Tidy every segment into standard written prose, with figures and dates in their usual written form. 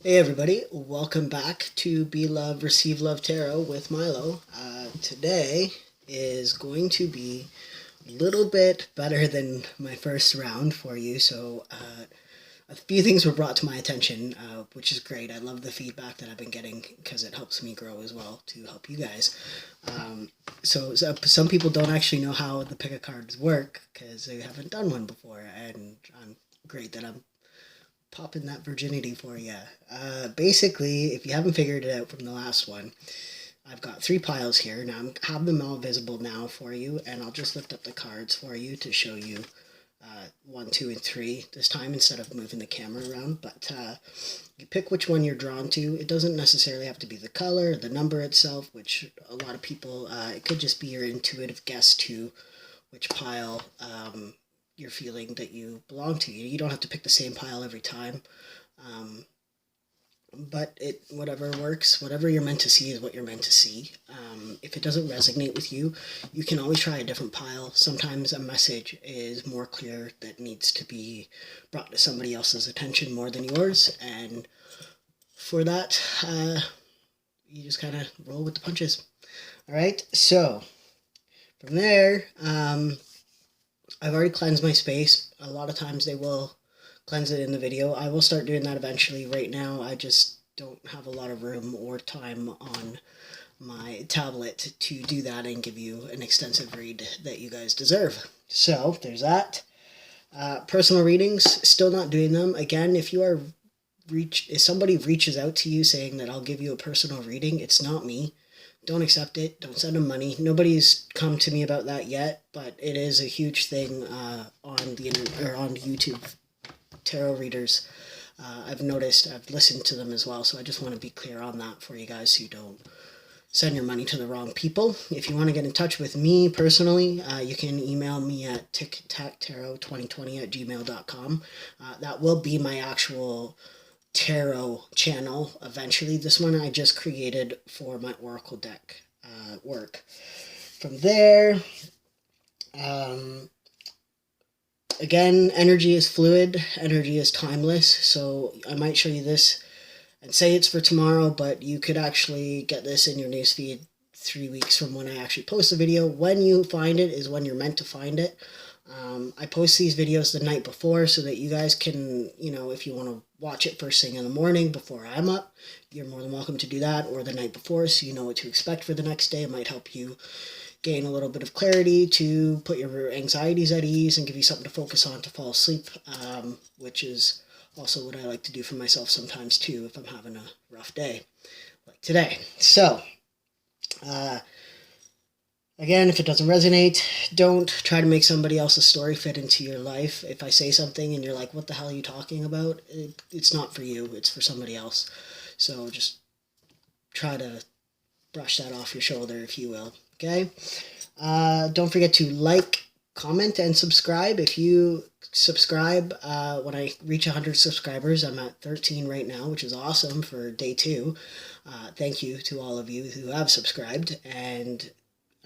Hey everybody, welcome back to Be Love, Receive Love Tarot with Milo. Today is going to be a little bit better than my first round for you. So a few things were brought to my attention, which is great. I love the feedback that I've been getting because it helps me grow as well to help you guys. So some people don't actually know how the pick a cards work because they haven't done one before, and I'm great that I'm popping that virginity for you. Basically, if you haven't figured it out from the last one, I've got 3 piles here. Now, I have them all visible now for you, and I'll just lift up the cards for you to show you 1, 2, and 3 this time instead of moving the camera around. But you pick which one you're drawn to. It doesn't necessarily have to be the color, the number itself, which a lot of people, it could just be your intuitive guess to which pile you're feeling that you belong to. You don't have to pick the same pile every time, but whatever works, whatever you're meant to see is what you're meant to see. If it doesn't resonate with you, you can always try a different pile. Sometimes a message is more clear that needs to be brought to somebody else's attention more than yours, and for that, you just kind of roll with the punches. All right, so from there, I've already cleansed my space. A lot of times they will cleanse it in the video. I will start doing that eventually. Right now, I just don't have a lot of room or time on my tablet to do that and give you an extensive read that you guys deserve. So, there's that. Personal readings, still not doing them. Again, if somebody reaches out to you saying that I'll give you a personal reading, it's not me. Don't accept it. Don't send them money. Nobody's come to me about that yet, but it is a huge thing on the internet or on YouTube. Tarot readers, I've noticed. I've listened to them as well, so I just want to be clear on that for you guys who don't send your money to the wrong people. If you want to get in touch with me personally, you can email me at tictactarot2020@gmail.com. That will be my actual tarot channel eventually. This one I just created for my oracle deck work. From there, again, energy is fluid, energy is timeless, so I might show you this and say it's for tomorrow, but you could actually get this in your newsfeed 3 weeks from when I actually post the video. When you find it is when you're meant to find it. I post these videos the night before so that you guys can, if you want to watch it first thing in the morning before I'm up, you're more than welcome to do that, or the night before so you know what to expect for the next day. It might help you gain a little bit of clarity to put your anxieties at ease and give you something to focus on to fall asleep, which is also what I like to do for myself sometimes too if I'm having a rough day like today. So, again, if it doesn't resonate, don't try to make somebody else's story fit into your life. If I say something and you're like, what the hell are you talking about? It's not for you. It's for somebody else. So just try to brush that off your shoulder, if you will. Okay? Don't forget to like, comment, and subscribe. If you subscribe, when I reach 100 subscribers, I'm at 13 right now, which is awesome for day 2. Thank you to all of you who have subscribed, and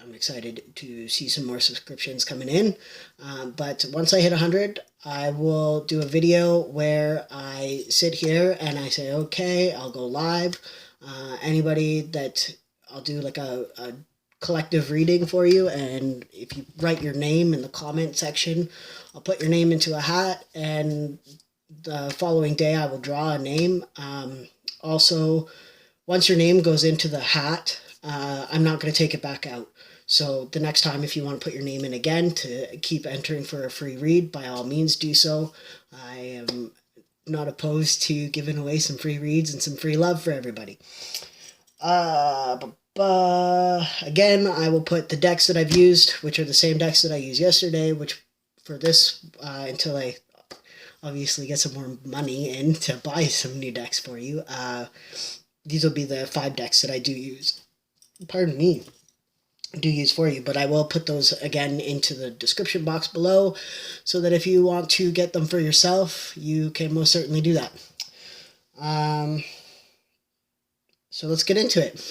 I'm excited to see some more subscriptions coming in. But once I hit 100, I will do a video where I sit here and I say, okay, I'll go live. Anybody that I'll do like a collective reading for you, and if you write your name in the comment section, I'll put your name into a hat, and the following day I will draw a name. Also, once your name goes into the hat, I'm not going to take it back out. So the next time, if you want to put your name in again to keep entering for a free read, by all means do so. I am not opposed to giving away some free reads and some free love for everybody. Again, I will put the decks that I've used, which are the same decks that I used yesterday, which for this, until I obviously get some more money in to buy some new decks for you, these will be the 5 decks that I do use. Pardon me. Do use for you, but I will put those again into the description box below so that if you want to get them for yourself, you can most certainly do that. So let's get into it.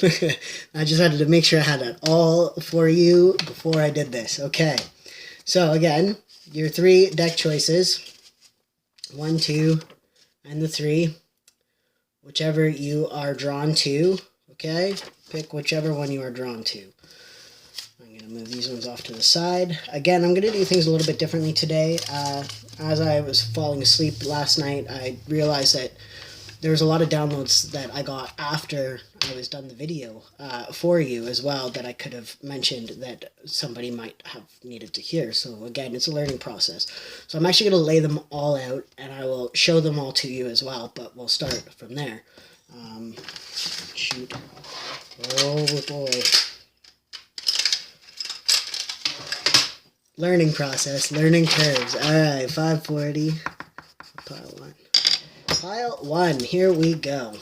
I just had to make sure I had that all for you before I did this. Okay, so again, your 3 deck choices, 1, 2, and the 3. whichever you are drawn to, okay? Pick whichever one you are drawn to. I'm going to move these ones off to the side. Again, I'm going to do things a little bit differently today. As I was falling asleep last night, I realized that there was a lot of downloads that I got after I was done the video for you as well that I could have mentioned that somebody might have needed to hear. So again, it's a learning process. So I'm actually going to lay them all out and I will show them all to you as well, but we'll start from there. Shoot. Oh boy. Learning process, learning curves. Alright, 540. Pile 1. Pile 1, here we go.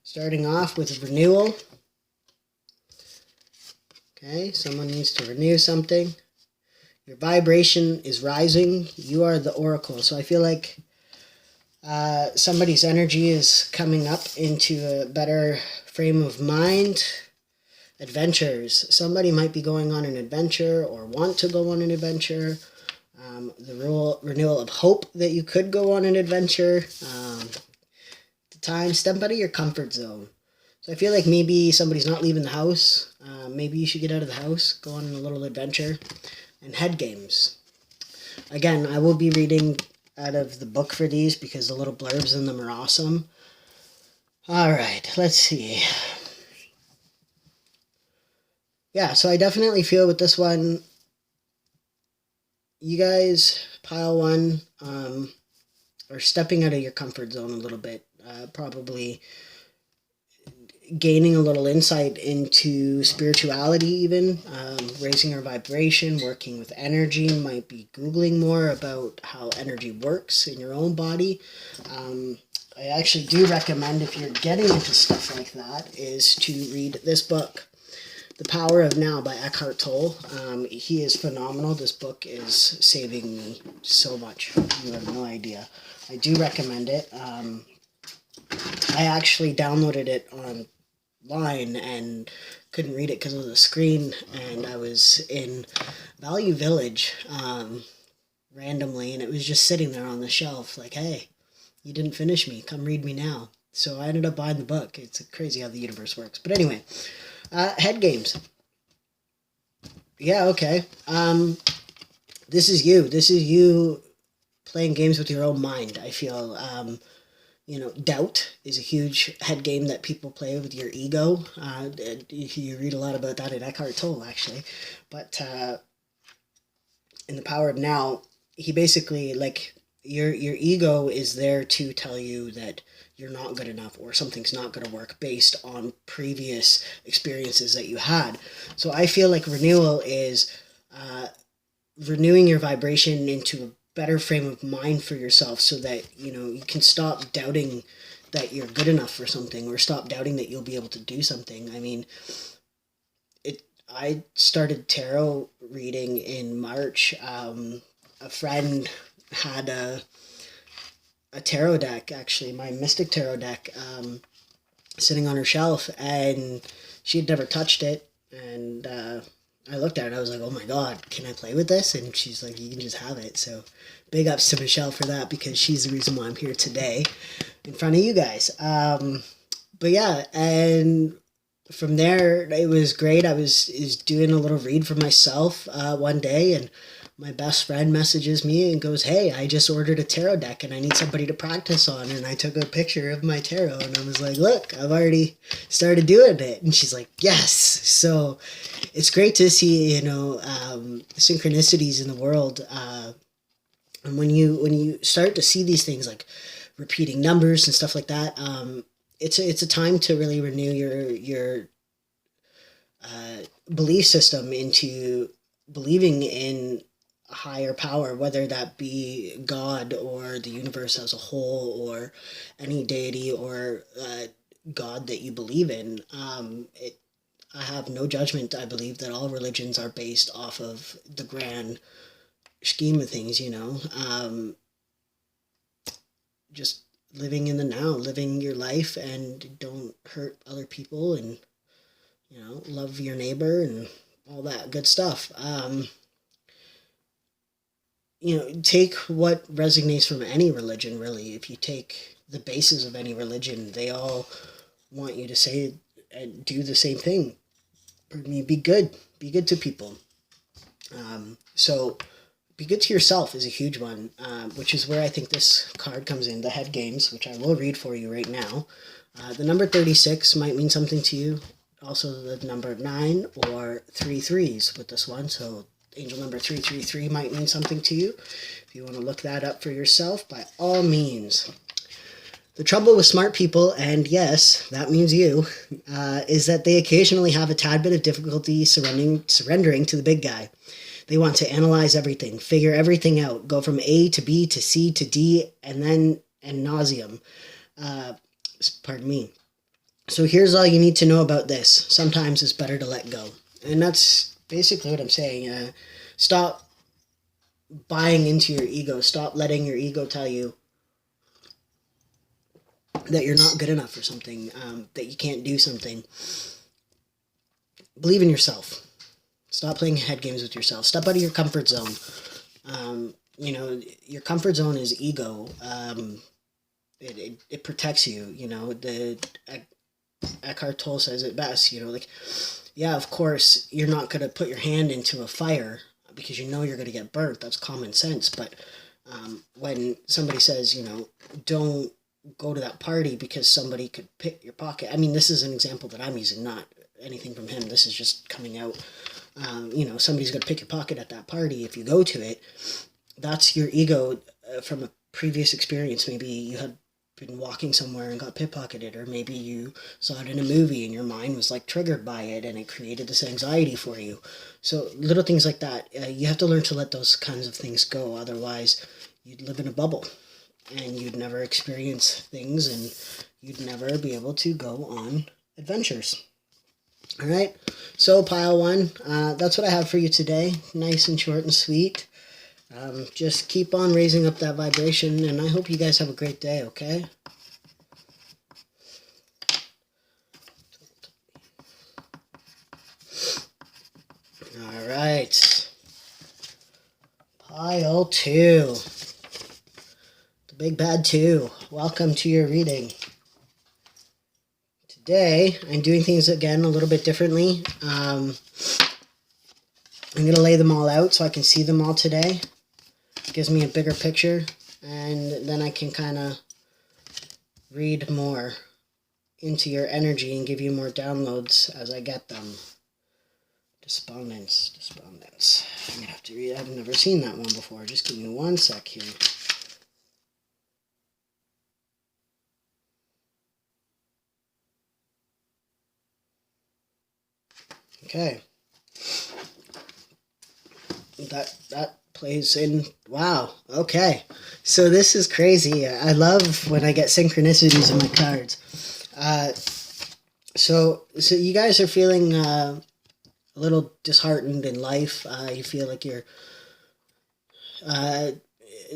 Starting off with renewal. Okay, someone needs to renew something. Your vibration is rising. You are the oracle. So I feel like somebody's energy is coming up into a better frame of mind. Adventures. Somebody might be going on an adventure or want to go on an adventure. The renewal of hope that you could go on an adventure. The time, step out of your comfort zone. So I feel like maybe somebody's not leaving the house. Maybe you should get out of the house, go on a little adventure. And head games. Again, I will be reading out of the book for these because the little blurbs in them are awesome. Alright, let's see. Yeah, so I definitely feel with this one, you guys, pile 1, are stepping out of your comfort zone a little bit. Probably gaining a little insight into spirituality even, raising your vibration, working with energy, might be Googling more about how energy works in your own body. I actually do recommend, if you're getting into stuff like that, is to read this book, The Power of Now by Eckhart Tolle. He is phenomenal. This book is saving me so much. You have no idea. I do recommend it. I actually downloaded it online and couldn't read it because of the screen, and I was in Value Village randomly, and it was just sitting there on the shelf like, hey, you didn't finish me. Come read me now. So I ended up buying the book. It's crazy how the universe works. But anyway. Head games. Yeah, okay. This is you. This is you playing games with your own mind, I feel. Doubt is a huge head game that people play with your ego. You read a lot about that in Eckhart Tolle, actually. But in The Power of Now, he basically, like, your ego is there to tell you that you're not good enough or something's not going to work based on previous experiences that you had. So I feel like renewal is renewing your vibration into a better frame of mind for yourself so that, you can stop doubting that you're good enough for something or stop doubting that you'll be able to do something. I mean, I started tarot reading in March. A friend had a tarot deck, actually, my Mystic Tarot deck, sitting on her shelf, and she had never touched it, and I looked at it, and I was like, oh my god, can I play with this? And she's like, you can just have it. So big ups to Michelle for that, because she's the reason why I'm here today in front of you guys. But yeah, and from there, it was great. I was doing a little read for myself one day, and my best friend messages me and goes, hey, I just ordered a tarot deck and I need somebody to practice on. And I took a picture of my tarot and I was like, look, I've already started doing it. And she's like, yes. So it's great to see, synchronicities in the world. And when you start to see these things like repeating numbers and stuff like that, it's a time to really renew your belief system into believing in a higher power, whether that be God or the universe as a whole or any deity or God that you believe in. I have no judgment. I believe that all religions are based off of the grand scheme of things, just living in the now, living your life, and don't hurt other people, and love your neighbor and all that good stuff. take what resonates from any religion, really. If you take the basis of any religion, they all want you to say and do the same thing. Pardon me, be good. Be good to people. So be good to yourself is a huge one, which is where I think this card comes in, the head games, which I will read for you right now. The number 36 might mean something to you. Also the number 9 or 3 threes with this one. So angel number 333 might mean something to you. If you want to look that up for yourself, by all means. The trouble with smart people, and yes, that means you, is that they occasionally have a tad bit of difficulty surrendering to the big guy. They want to analyze everything, figure everything out, go from A to B to C to D, and then ad nauseum. Pardon me. So here's all you need to know about this. Sometimes it's better to let go. And that's basically what I'm saying. Stop buying into your ego. Stop letting your ego tell you that you're not good enough for something, that you can't do something. Believe in yourself. Stop playing head games with yourself. Step out of your comfort zone. Your comfort zone is ego. It protects you. The Eckhart Tolle says it best. Yeah, of course, you're not going to put your hand into a fire because you know you're going to get burnt. That's common sense. But when somebody says, don't go to that party because somebody could pick your pocket. I mean, this is an example that I'm using, not anything from him. This is just coming out. Somebody's going to pick your pocket at that party if you go to it. That's your ego from a previous experience. Maybe you had been walking somewhere and got pickpocketed, or maybe you saw it in a movie and your mind was triggered by it and it created this anxiety for you. So little things like that, you have to learn to let those kinds of things go. Otherwise, you'd live in a bubble and you'd never experience things and you'd never be able to go on adventures. All right, so pile 1, that's what I have for you today. Nice and short and sweet. Just keep on raising up that vibration, and I hope you guys have a great day, okay? All right. Pile 2. The big bad 2. Welcome to your reading. Today, I'm doing things again a little bit differently. I'm going to lay them all out so I can see them all today. It gives me a bigger picture, and then I can kind of read more into your energy and give you more downloads as I get them. Despondence. I'm going to have to read. I've never seen that one before. Just give me one sec here. Okay. That plays in. Wow. Okay. So this is crazy. I love when I get synchronicities in my cards. So you guys are feeling a little disheartened in life. You feel like you're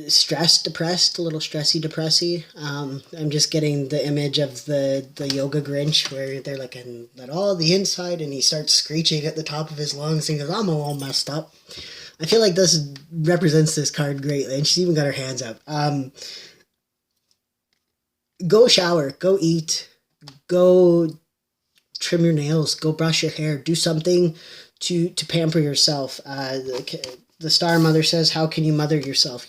stressed, depressed, a little stressy, depressy. I'm just getting the image of the yoga Grinch where they're and let all the inside, and he starts screeching at the top of his lungs and he goes, I'm all messed up. I feel like this represents this card greatly, and she's even got her hands up. Go shower, go eat, go trim your nails, go brush your hair, do something to pamper yourself. The Star Mother says, how can you mother yourself,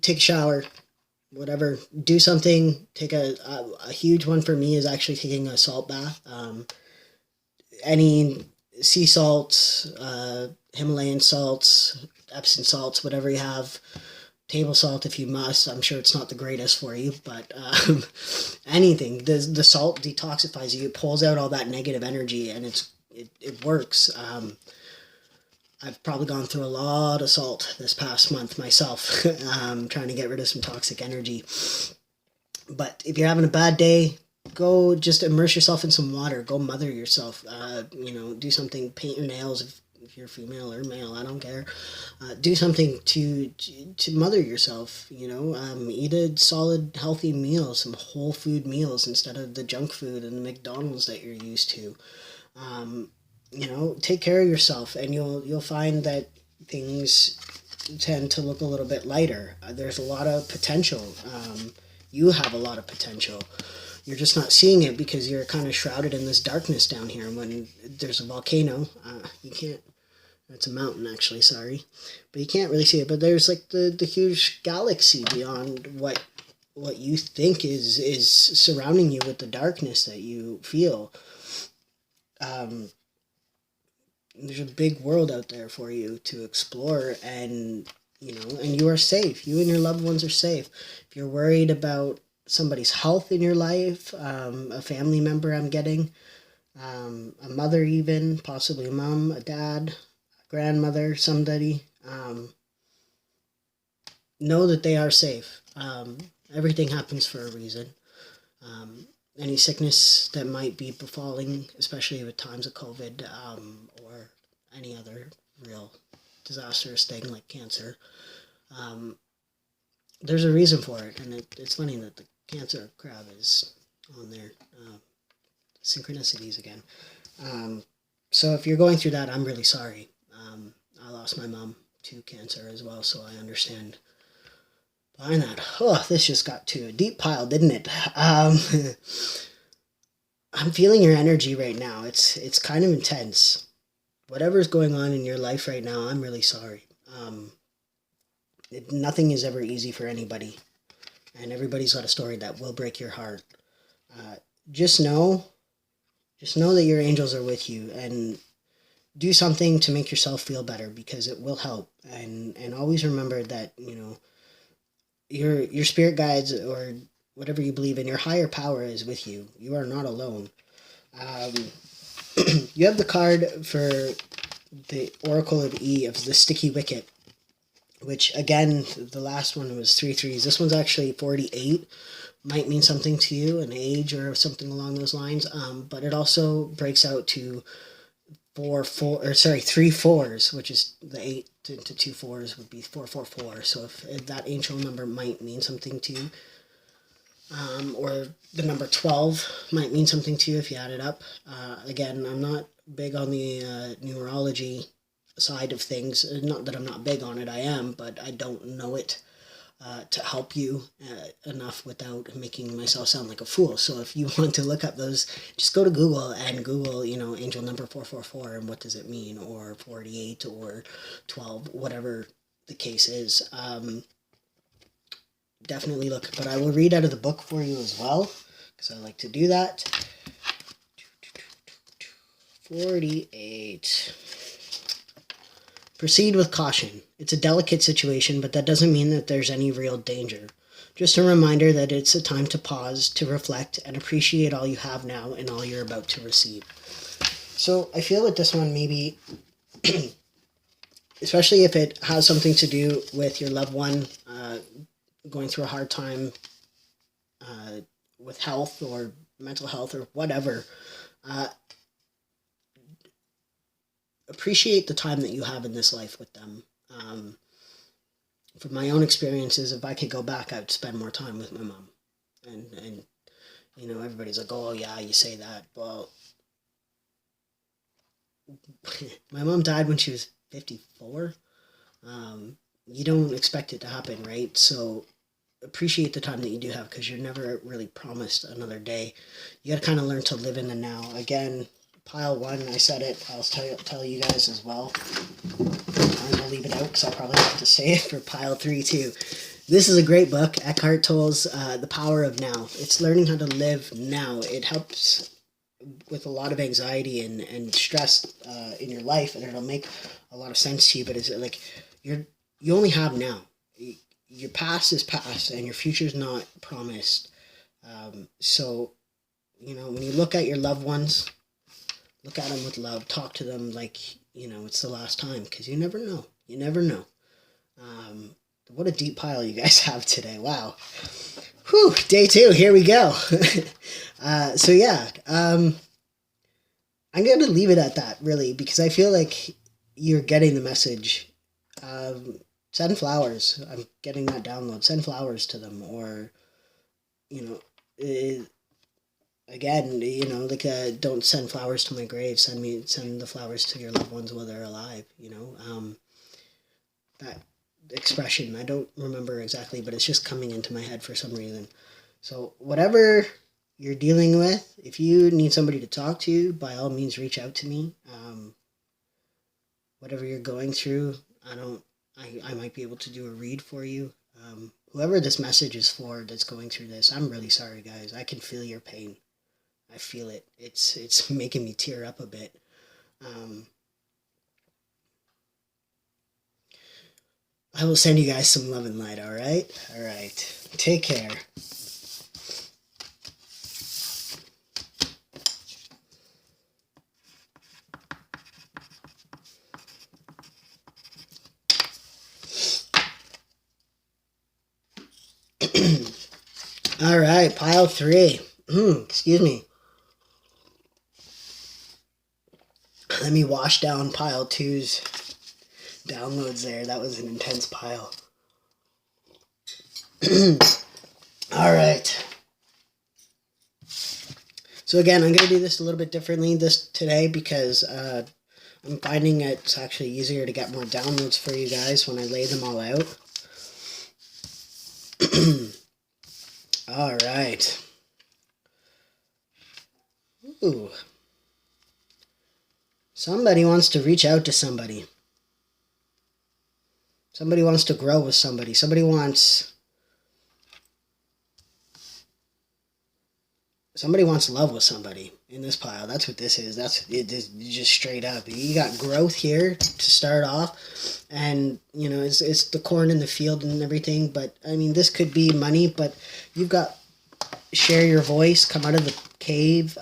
Take a shower, whatever. Do something. Take a huge one for me is actually taking a salt bath. Any sea salts, Himalayan salts, Epsom salts, whatever you have. Table salt if you must. I'm sure it's not the greatest for you, but anything. The salt detoxifies you. It pulls out all that negative energy, and it works. I've probably gone through a lot of salt this past month myself, trying to get rid of some toxic energy. But if you're having a bad day, go just immerse yourself in some water. Go mother yourself. Do something. Paint your nails if you're female or male. I don't care. Do something to mother yourself. Eat a solid, healthy meal, some whole food meals instead of the junk food and the McDonald's that you're used to. Take care of yourself, and you'll find that things tend to look a little bit lighter. There's a lot of potential. You have a lot of potential. You're just not seeing it because you're kind of shrouded in this darkness down here. When there's a volcano, you can't. It's a mountain, actually. Sorry, but you can't really see it. But there's like the huge galaxy beyond what you think is surrounding you with the darkness that you feel. There's a big world out there for you to explore, and and you are safe. You and your loved ones are safe. If you're worried about somebody's health in your life, a family member, I'm getting, a mother, even possibly a mom, a dad, a grandmother, somebody, know that they are safe. Everything happens for a reason. Any sickness that might be befalling, especially with times of COVID, or any other real disastrous thing like cancer, there's a reason for it. And it's funny that the cancer crab is on there. Synchronicities again. So if you're going through that, I'm really sorry. I lost my mom to cancer as well, so I understand behind that. Oh, this just got to a deep pile, didn't it? I'm feeling your energy right now. It's kind of intense. Whatever's going on in your life right now, I'm really sorry. Nothing is ever easy for anybody, and everybody's got a story that will break your heart. Just know that your angels are with you, and do something to make yourself feel better, because it will help. And always remember that your spirit guides, or whatever you believe in, your higher power is with you. You are not alone. You have the card for the Oracle of E of the Sticky Wicket, which, again, the last one was 3 3s. This one's actually 48. Might mean something to you, an age or something along those lines. But it also breaks out to 3 4s, which is the 8 into 2 4s would be 444. So if that angel number might mean something to you, or the number 12 might mean something to you if you add it up. Again, I'm not big on the numerology side of things. Not that I'm not big on it, I am, but I don't know it to help you enough without making myself sound like a fool. So if you want to look up those, just go to Google and Google, angel number 444 and what does it mean, or 48 or 12, whatever the case is. Definitely look, but I will read out of the book for you as well, because I like to do that. 48. Proceed with caution. It's a delicate situation, but that doesn't mean that there's any real danger. Just a reminder that it's a time to pause, to reflect, and appreciate all you have now and all you're about to receive. So I feel with this one, maybe, especially if it has something to do with your loved one going through a hard time with health or mental health or whatever, appreciate the time that you have in this life with them. From my own experiences, if I could go back, I would spend more time with my mom. And everybody's like, oh yeah, you say that. Well, my mom died when she was 54. You don't expect it to happen, right? So appreciate the time that you do have, because you're never really promised another day. You got to kind of learn to live in the now. Again, pile 1, I said it. I'll tell you guys as well. I'm going to leave it out because I'll probably have to say it for pile 3 too. This is a great book. Eckhart Tolle's The Power of Now. It's learning how to live now. It helps with a lot of anxiety and stress in your life, and it'll make a lot of sense to you. But it's like you only have now. Your past is past, and your future's not promised. So, when you look at your loved ones, look at them with love. Talk to them like, it's the last time, because you never know. You never know. What a deep pile you guys have today. Wow. Whew, day 2. Here we go. So, yeah. I'm going to leave it at that, really, because I feel like you're getting the message. Send flowers. I'm getting that download. Send flowers to them, or, again, don't send flowers to my grave. Send the flowers to your loved ones while they're alive. expression. I don't remember exactly, but it's just coming into my head for some reason. So whatever you're dealing with, if you need somebody to talk to, by all means reach out to me. Whatever you're going through, I might be able to do a read for you. Whoever this message is for that's going through this, I'm really sorry, guys. I can feel your pain. I feel it. It's making me tear up a bit. I will send you guys some love and light, all right? All right. Take care. All right, pile 3. Excuse me. Let me wash down pile 2's downloads there. That was an intense pile. All right. So again, I'm going to do this a little bit differently today because I'm finding it's actually easier to get more downloads for you guys when I lay them all out. All right. Ooh. Somebody wants to reach out to somebody. Somebody wants to grow with somebody. Somebody wants love with somebody in this pile. That's what this is. That's it. Just straight up. You got growth here to start off, and you know it's the corn in the field and everything. But I mean, this could be money. But you've got share your voice, come out of the cave,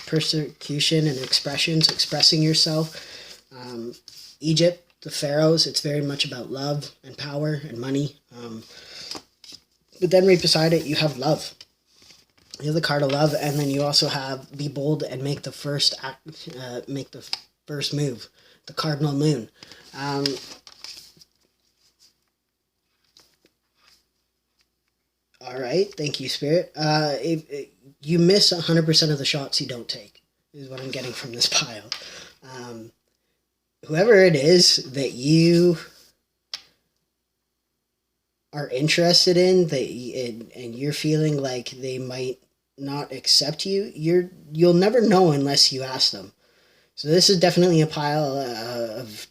persecution and expressing yourself. Egypt, the pharaohs. It's very much about love and power and money. But then right beside it, you have love. You have the card of love, and then you also have be bold and make the first move, the cardinal moon. All right, thank you, Spirit. You miss 100% of the shots you don't take, is what I'm getting from this pile. Whoever it is that you are interested in, and you're feeling like they might not accept you, you'll never know unless you ask them. So this is definitely a pile of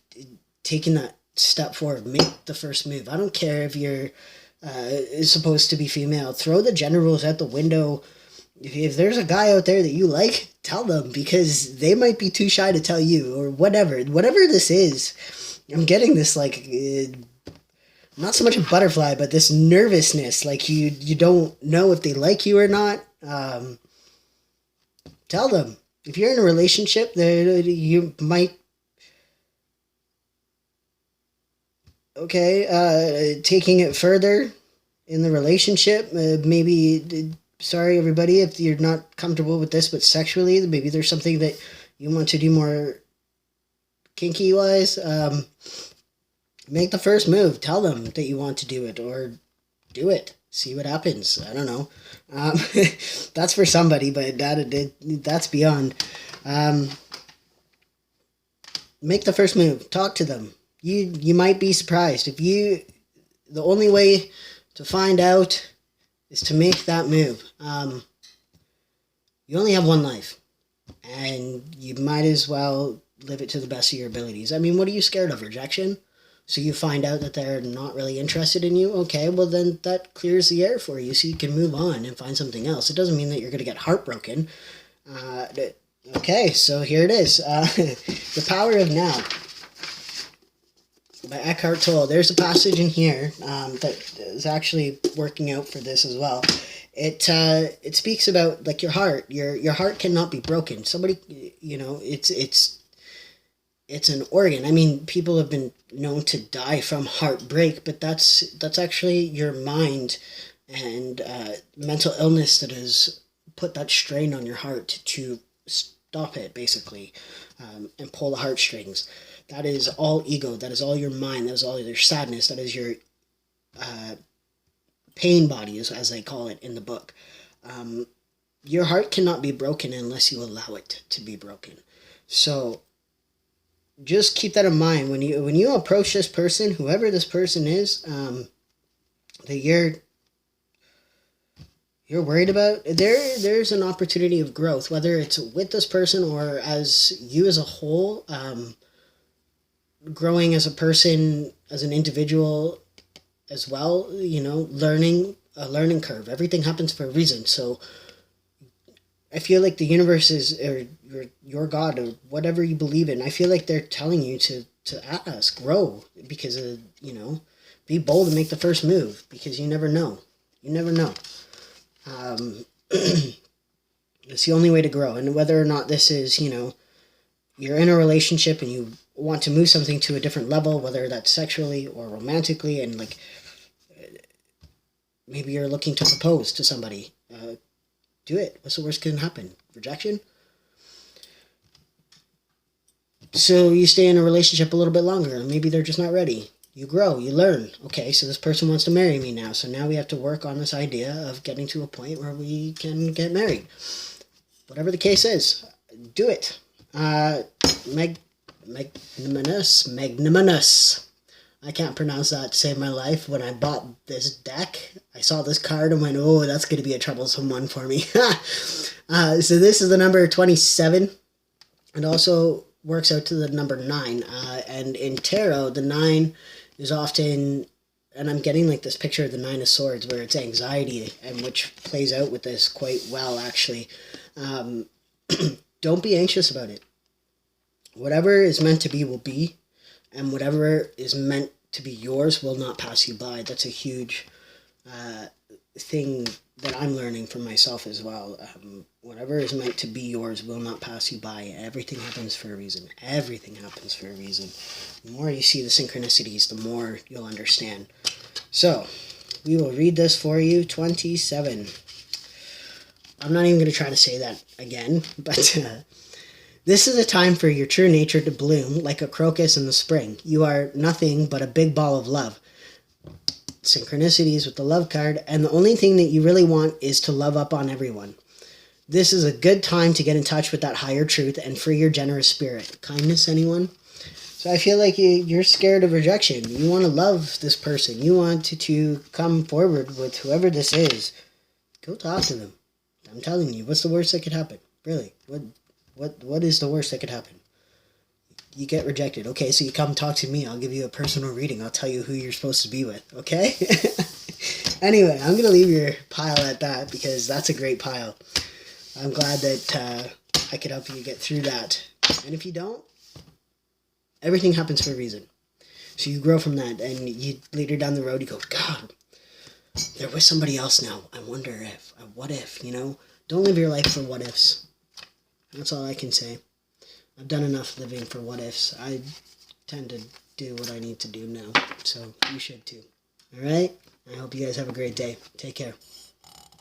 taking that step forward. Make the first move. I don't care if you're supposed to be female. Throw the gender roles out the window. If there's a guy out there that you like, tell them, because they might be too shy to tell you, or whatever this is. I'm getting this like not so much a butterfly, but this nervousness, like you don't know if they like you or not. Tell them. If you're in a relationship, you might taking it further in the relationship, maybe, sorry everybody if you're not comfortable with this, but sexually, maybe there's something that you want to do more kinky wise. Make the first move. Tell them that you want to do it, or do it. See what happens. I don't know. That's for somebody, but that's beyond. Make the first move. Talk to them. You might be surprised. The only way to find out is to make that move. You only have one life, and you might as well live it to the best of your abilities. I mean, what are you scared of? Rejection? So you find out that they're not really interested in you? Okay, well then that clears the air for you so you can move on and find something else. It doesn't mean that you're going to get heartbroken. Okay, so here it is. The Power of Now by Eckhart Tolle. There's a passage in here that is actually working out for this as well. It speaks about like your heart. Your heart cannot be broken. Somebody, it's an organ. I mean, people have been known to die from heartbreak, but that's actually your mind and mental illness that has put that strain on your heart to stop it, basically, and pull the heartstrings. That is all ego. That is all your mind. That is all your sadness. That is your pain body, as they call it in the book. Your heart cannot be broken unless you allow it to be broken. So just keep that in mind when you approach this person, whoever this person is, that you're worried about. There's an opportunity of growth, whether it's with this person or as you as a whole, growing as a person, as an individual as well. Learning a learning curve. Everything happens for a reason. So I feel like the universe is, or your God, or whatever you believe in, I feel like they're telling you to ask, grow, because be bold and make the first move, because you never know. You never know. It's the only way to grow. And whether or not this is, you're in a relationship and you want to move something to a different level, whether that's sexually or romantically, and like maybe you're looking to propose to somebody, do it. What's the worst that can happen? Rejection? So you stay in a relationship a little bit longer, and maybe they're just not ready. You grow, you learn. Okay, so this person wants to marry me now. So now we have to work on this idea of getting to a point where we can get married. Whatever the case is, do it. Magnanimous. I can't pronounce that to save my life. When I bought this deck, I saw this card and went, oh, that's going to be a troublesome one for me. So this is the number 27. It also works out to the number 9. And in tarot, the 9 is often, and I'm getting like this picture of the 9 of Swords where it's anxiety, and which plays out with this quite well, actually. Don't be anxious about it. Whatever is meant to be will be, and whatever is meant to be yours will not pass you by. That's a huge thing that I'm learning for myself as well. Whatever is meant to be yours will not pass you by. Everything happens for a reason. Everything happens for a reason. The more you see the synchronicities, the more you'll understand. So, we will read this for you. 27. I'm not even going to try to say that again, but this is a time for your true nature to bloom like a crocus in the spring. You are nothing but a big ball of love. Synchronicities with the love card, and the only thing that you really want is to love up on everyone. This is a good time to get in touch with that higher truth and free your generous spirit. Kindness, anyone? So I feel like you're scared of rejection. You want to love this person. You want to come forward with whoever this is. Go talk to them. I'm telling you, what's the worst that could happen? Really? What is the worst that could happen? You get rejected. Okay, so you come talk to me. I'll give you a personal reading. I'll tell you who you're supposed to be with. Okay? Anyway, I'm going to leave your pile at that because that's a great pile. I'm glad that I could help you get through that. And if you don't, everything happens for a reason. So you grow from that, and you later down the road, you go, God, they're with somebody else now. I wonder if, what if, Don't live your life for what ifs. That's all I can say. I've done enough living for what ifs. I tend to do what I need to do now. So you should too. All right? I hope you guys have a great day. Take care.